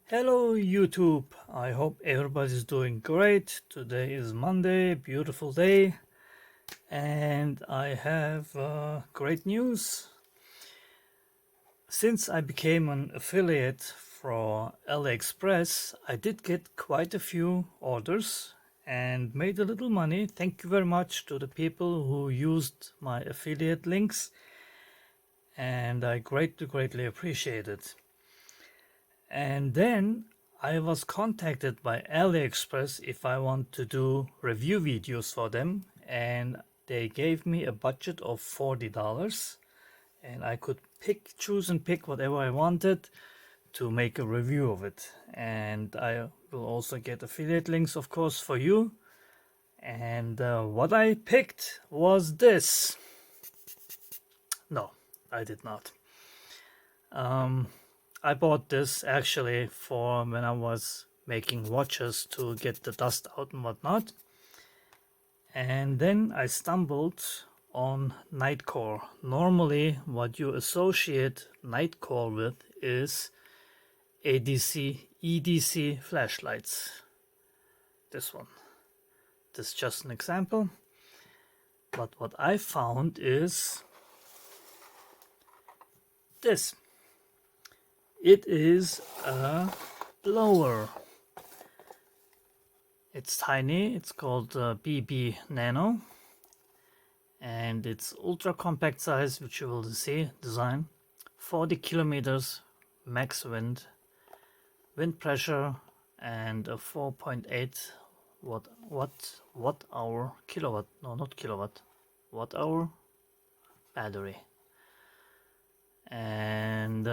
Hello YouTube, I hope everybody's doing great. Today is Monday, beautiful day, and I have great news. Since I became an affiliate for Aliexpress, I did get quite a few orders and made a little money. Thank you very much to the people who used my affiliate links, and I greatly appreciate it. And then I was contacted by Aliexpress if I want to do review videos for them, and they gave me a budget of $40, and I could choose and pick whatever I wanted to make a review of it. And I will also get affiliate links, of course, for you. And what I picked was this. No, I did not. I bought this actually for when I was making watches to get the dust out and whatnot. And then I stumbled on Nitecore. Normally what you associate Nitecore with is ADC, EDC flashlights. This one. This is just an example. But what I found is this. It is a blower. It's tiny, it's called BB Nano, and it's ultra compact size, which you will see design, 40 kilometers max wind pressure, and a 4.8 watt hour watt hour battery. And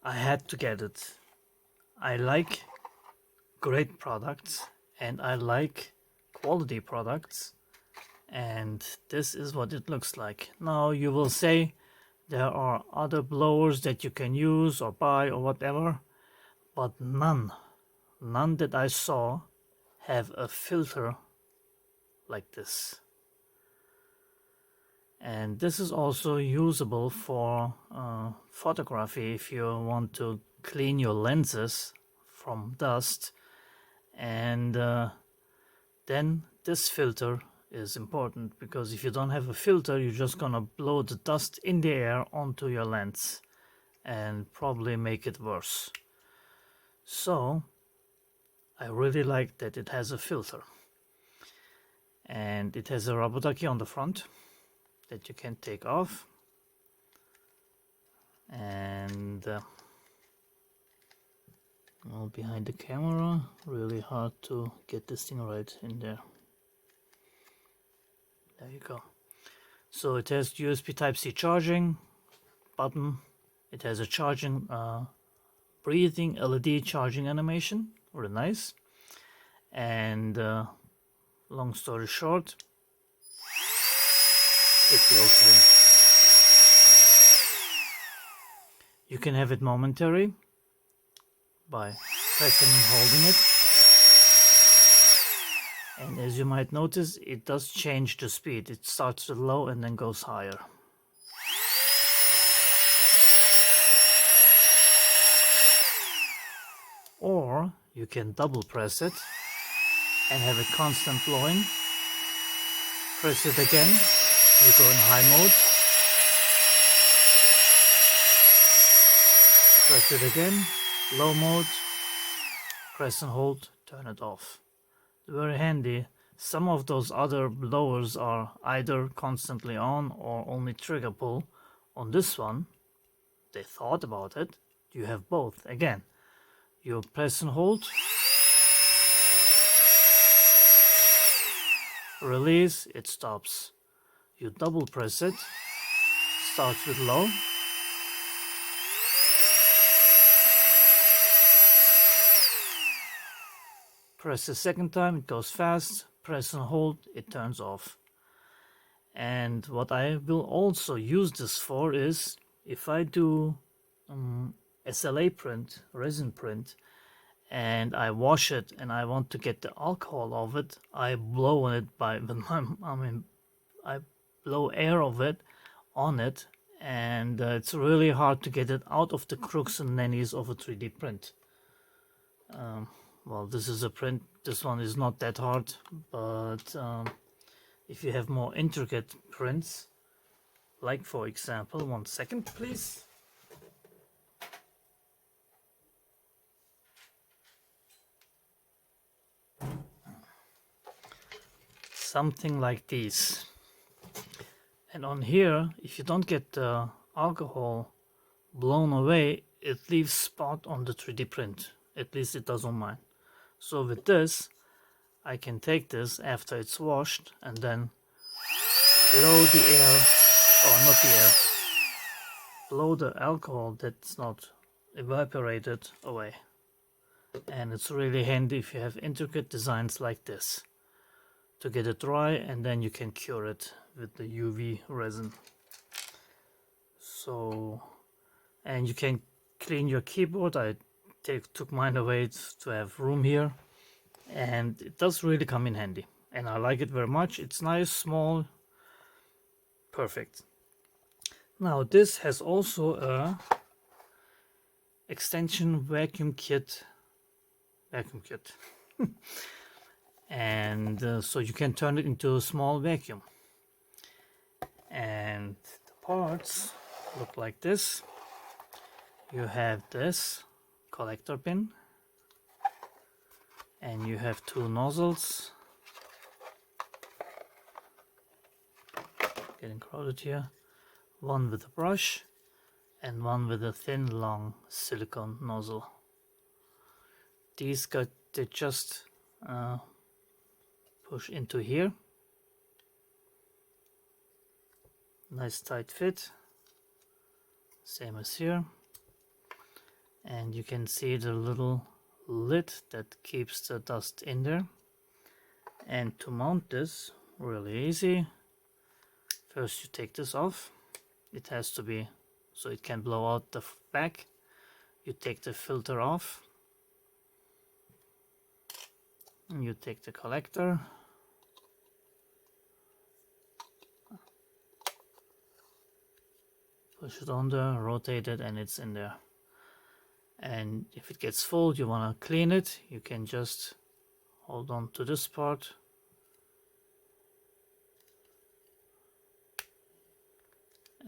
I had to get it. I like great products and I like quality products, and this is what it looks like. Now you will say there are other blowers that you can use or buy or whatever, but none that I saw have a filter like this. And this is also usable for photography if you want to clean your lenses from dust. And then this filter is important, because if you don't have a filter, you're just gonna blow the dust in the air onto your lens and probably make it worse. So I really like that it has a filter, and it has a rubber ducky on the front that you can take off, and well, behind the camera, really hard to get this thing right in there. There you go. So it has USB Type-C charging button. It has a charging breathing LED charging animation, really nice. And long story short, it blows wind. You can have it momentary by pressing and holding it, and as you might notice, it does change the speed. It starts with low and then goes higher. Or you can double press it and have it constant blowing. Press it again, you go in high mode. Press it again, low mode. Press and hold, turn it off. Very handy. Some of those other blowers are either constantly on or only trigger pull. On this one, they thought about it. You have both. Again, you press and hold, release, it stops. You double press it, starts with low, press the second time, it goes fast, press and hold, it turns off. And what I will also use this for is if I do SLA print, resin print, and I wash it and I want to get the alcohol of it, I blow on it I blow air of it on it, and it's really hard to get it out of the crooks and nannies of a 3D print. Well, this is a print. This one is not that hard, but if you have more intricate prints, like for example, 1 second please. Something like these. And on here, if you don't get the alcohol blown away, it leaves spot on the 3D print. At least it does on mine. So with this, I can take this after it's washed and then blow the air, or not the air, blow the alcohol that's not evaporated away. And it's really handy if you have intricate designs like this, to get it dry and then you can cure it with the UV resin. So, and you can clean your keyboard. I took mine away to have room here, and it does really come in handy, and I like it very much. It's nice, small, perfect. Now this has also a extension vacuum kit, and so you can turn it into a small vacuum, and the parts look like this. You have this collector pin, and you have 2 nozzles. Getting crowded here. One with a brush and one with a thin long silicone nozzle. These they just push into here. Nice tight fit, same as here. And you can see the little lid that keeps the dust in there. And to mount this, really easy. First you take this off. It has to be so it can blow out the back. You take the filter off, and you take the collector, push it on there, rotate it, and it's in there. And if it gets full, you want to clean it, you can just hold on to this part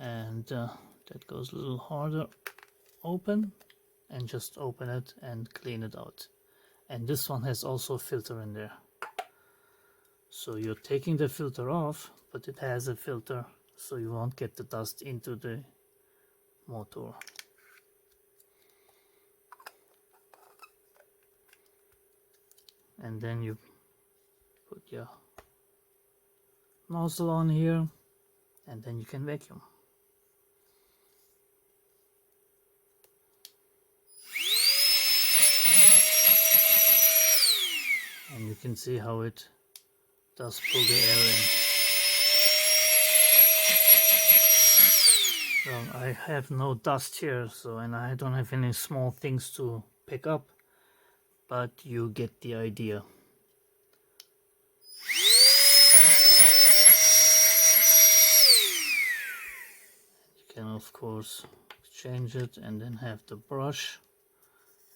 and that goes a little harder open, and just open it and clean it out. And this one has also a filter in there, so you're taking the filter off, but it has a filter so you won't get the dust into the motor. And then you put your nozzle on here, and then you can vacuum. And you can see how it does pull the air in. Well, I have no dust here, so, and I don't have any small things to pick up, but you get the idea. You can of course change it and then have the brush,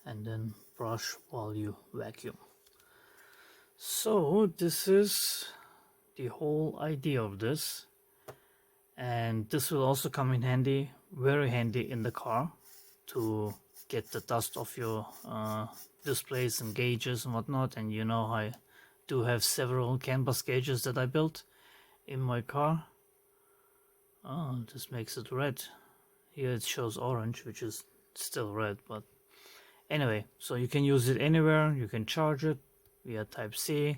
and then brush while you vacuum. So this is the whole idea of this, and this will also come in handy, very handy in the car, to get the dust off your displays and gauges and whatnot. And you know, I do have several canvas gauges that I built in my car. Oh, this makes it red. Here it shows orange, which is still red, but anyway, so you can use it anywhere. You can charge it via Type-C,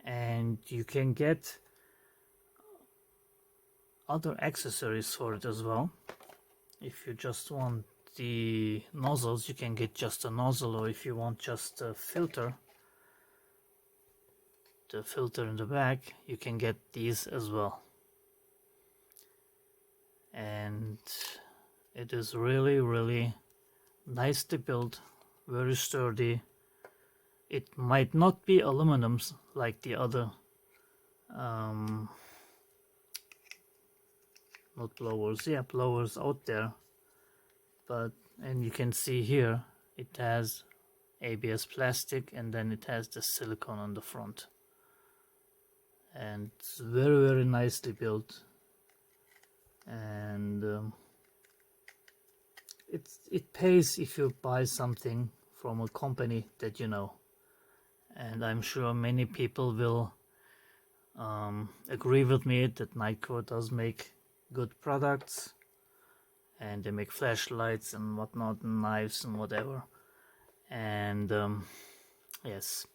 and you can get other accessories for it as well. If you just want the nozzles, you can get just a nozzle, or if you want just a filter, the filter in the back, you can get these as well. And it is really nicely built, very sturdy. It might not be aluminum like the other not blowers, yeah, blowers out there. But, and you can see here, it has ABS plastic, and then it has the silicone on the front. And it's very, very nicely built. And it pays if you buy something from a company that you know. And I'm sure many people will agree with me that Nitecore does make good products, and they make flashlights and whatnot, and knives and whatever. And yes,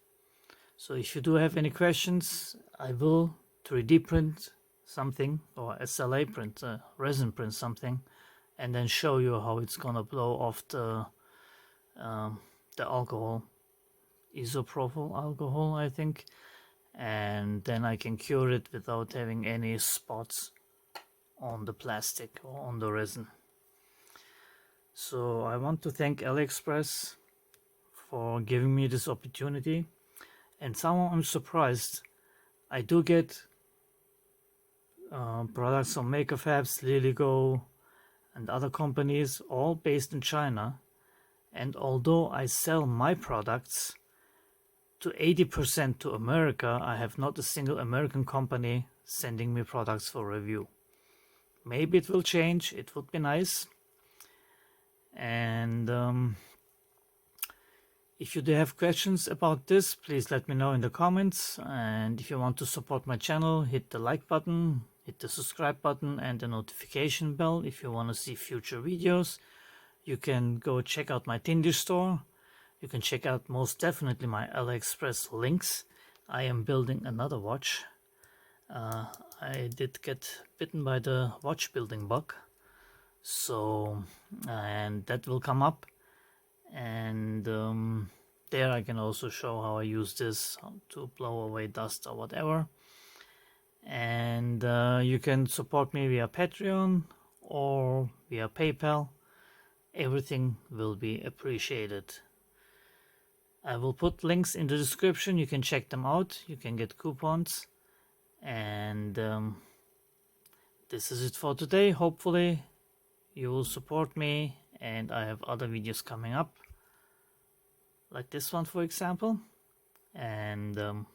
so if you do have any questions, I will 3D print something, or SLA print, resin print something, and then show you how it's gonna blow off the alcohol, isopropyl alcohol, I think, and then I can cure it without having any spots on the plastic or on the resin. So I want to thank Aliexpress for giving me this opportunity, and somehow I'm surprised. I do get products from Maker Fabs, LilyGo, and other companies, all based in China. And although I sell my products to 80% to America, I have not a single American company sending me products for review. Maybe it will change, it would be nice. And if you do have questions about this, please let me know in the comments. And if you want to support my channel, hit the like button, hit the subscribe button, and the notification bell if you want to see future videos. You can go check out my Tinder store. You can check out most definitely my Aliexpress links. I am building another watch. I did get bitten by the watch building bug. So, and that will come up. And there I can also show how I use this to blow away dust or whatever. And you can support me via Patreon or via PayPal. Everything will be appreciated. I will put links in the description. You can check them out. You can get coupons. And this is it for today. Hopefully you will support me, and I have other videos coming up, like this one for example. And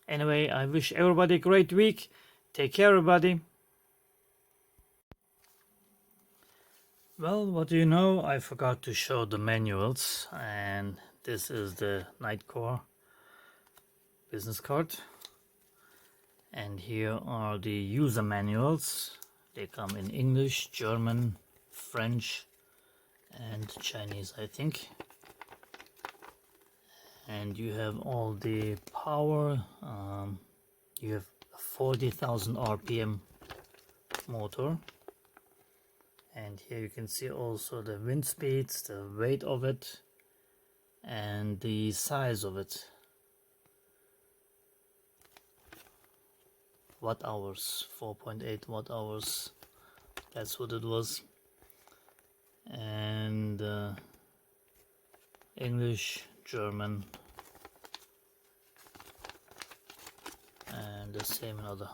anyway, I wish everybody a great week. Take care, everybody. Well, what do you know? I forgot to show the manuals, and this is the Nitecore business card. And here are the user manuals. They come in English, German, French, and Chinese, I think. And you have all the power. You have a 40,000 RPM motor. And here you can see also the wind speeds, the weight of it, and the size of it. Watt hours, 4.8 watt hours, that's what it was. And English, German, and the same in other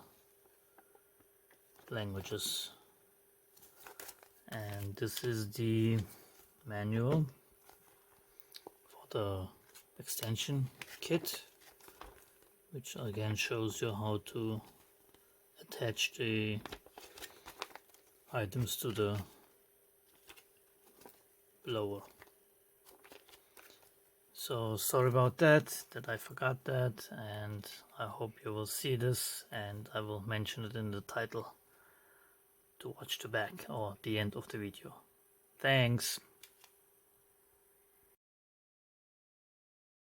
languages. And this is the manual for the extension kit, which again shows you how to attach the items to the blower. So sorry about that I forgot that, and I hope you will see this, and I will mention it in the title to watch the back or the end of the video. Thanks.